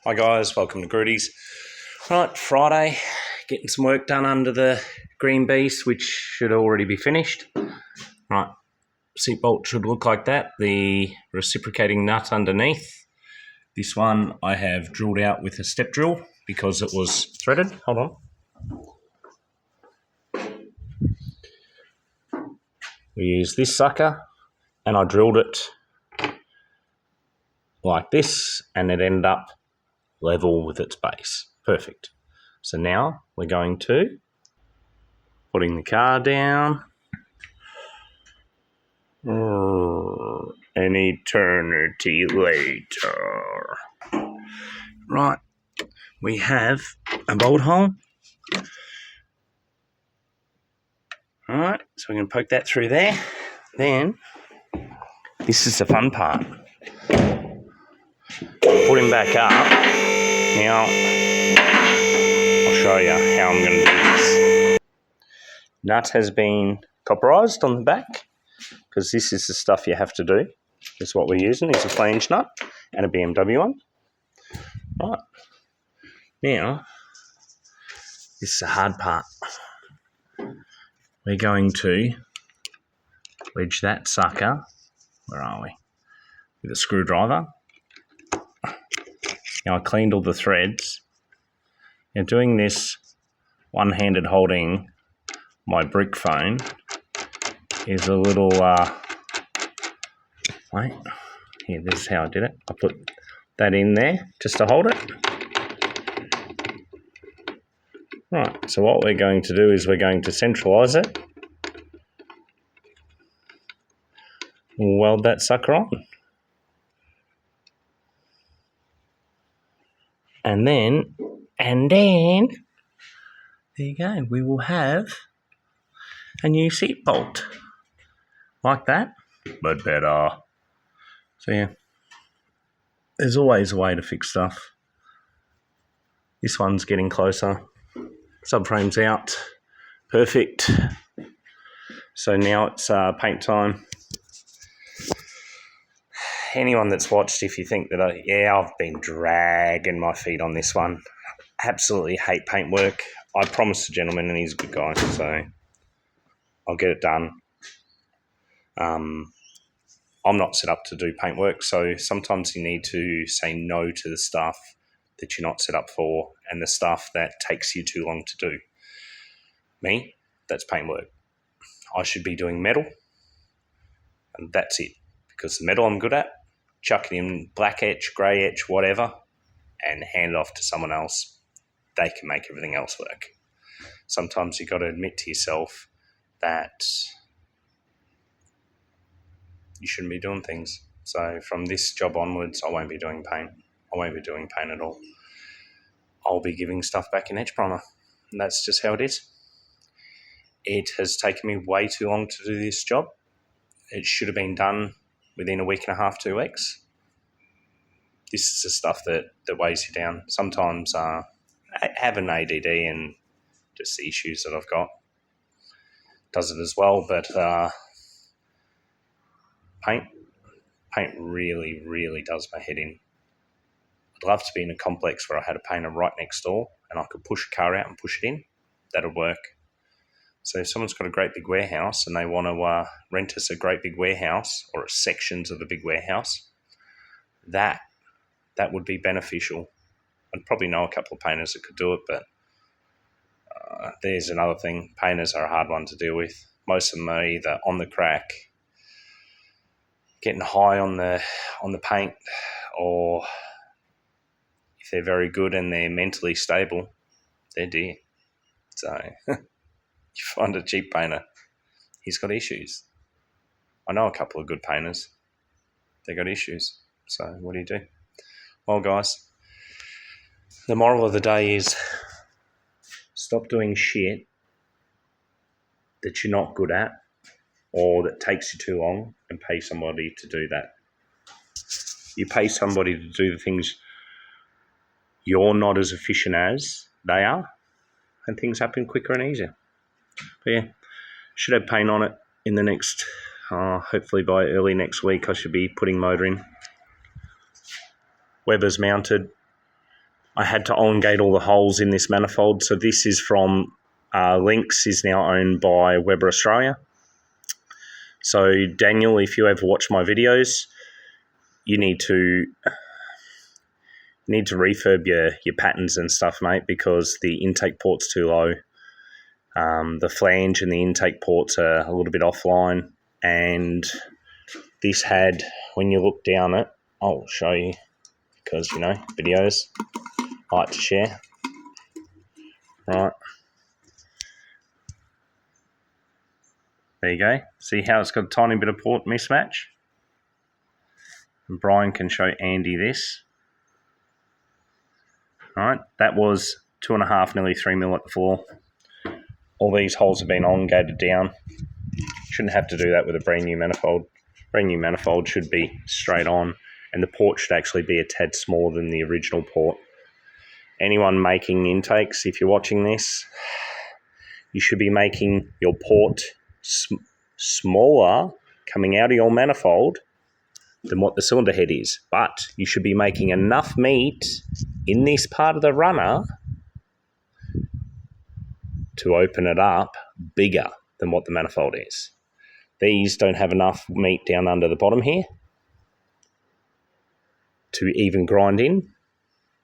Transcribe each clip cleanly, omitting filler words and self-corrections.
Hi guys, welcome to Grudy's. Right, Friday, getting some work done under the green beast, which should already be finished. Right, seat bolt should look like that. The reciprocating nut underneath. This one I have drilled out with a step drill because it was threaded. Hold on. We use this sucker and I drilled it like this and it ended up level with its base. Perfect. So now we're going to putting the car down. An eternity later. Right, we have a bolt hole. Alright, so we can poke that through there. Then, this is the fun part. Put him back up. Now, I'll show you how I'm going to do this. Nut has been copperized on the back, because this is the stuff you have to do. This is what we're using, is a flange nut and a BMW one. Right, now, this is the hard part. We're going to wedge that sucker, where are we, with a screwdriver. Now I cleaned all the threads. Now doing this one-handed holding my brick phone is a little, wait, here, this is how I did it. I put that in there just to hold it. Right, so what we're going to do is we're going to centralise it. We'll weld that sucker on. And then, there you go, we will have a new seat bolt. Like that, but better. So yeah, there's always a way to fix stuff. This one's getting closer. Subframe's out. Perfect. So now it's paint time. Anyone that's watched, if you think that I've been dragging my feet on this one. Absolutely hate paint work. I promised the gentleman, and he's a good guy, so I'll get it done. I'm not set up to do paint work, so sometimes you need to say no to the stuff that you're not set up for and the stuff that takes you too long to do. Me, that's paint work. I should be doing metal, and that's it. Because the metal I'm good at, chuck it in black etch, grey etch, whatever, and hand it off to someone else. They can make everything else work. Sometimes you've got to admit to yourself that you shouldn't be doing things. So from this job onwards, I won't be doing paint. I won't be doing paint at all. I'll be giving stuff back in etch primer. And that's just how it is. It has taken me way too long to do this job. It should have been done within a week and a half, 2 weeks. This is the stuff that weighs you down. Sometimes I have an ADD and just the issues that I've got does it as well, but paint really, really does my head in. I'd love to be in a complex where I had a painter right next door and I could push a car out and push it in. That'd work. So if someone's got a great big warehouse and they want to rent us a great big warehouse or sections of a big warehouse, that would be beneficial. I'd probably know a couple of painters that could do it, but there's another thing. Painters are a hard one to deal with. Most of them are either on the crack, getting high on the paint, or if they're very good and they're mentally stable, they're dear. So you find a cheap painter, he's got issues. I know a couple of good painters. They got issues. So what do you do? Well, guys, the moral of the day is stop doing shit that you're not good at or that takes you too long and pay somebody to do that. You pay somebody to do the things you're not as efficient as they are, and things happen quicker and easier. But yeah, should have paint on it in the next, hopefully by early next week I should be putting motor in. Weber's mounted. I had to on-gate all the holes in this manifold. So this is from Lynx, is now owned by Weber Australia. So Daniel, if you ever watch my videos, you need to refurb your patterns and stuff, mate, because the intake port's too low. The flange and the intake ports are a little bit offline, and this had, when you look down it, I'll show you, because, you know, videos I like to share. Right. There you go. See how it's got a tiny bit of port mismatch? And Brian can show Andy this. All right, that was 2.5, nearly 3 mil at the floor. All these holes have been on-gated down. Shouldn't have to do that with a brand new manifold. Brand new manifold should be straight on, and the port should actually be a tad smaller than the original port. Anyone making intakes, if you're watching this, you should be making your port smaller coming out of your manifold than what the cylinder head is. But you should be making enough meat in this part of the runner to open it up bigger than what the manifold is. These don't have enough meat down under the bottom here to even grind in.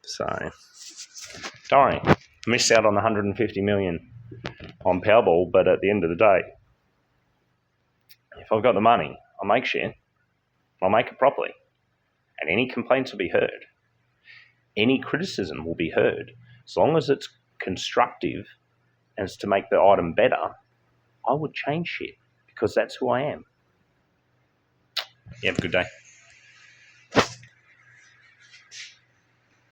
So, don't worry, missed out on the 150 million on Powerball, but at the end of the day, if I've got the money, I'll make shit. I'll make it properly. And any complaints will be heard. Any criticism will be heard. As long as it's constructive and it's to make the item better, I would change shit, because that's who I am. You have a good day.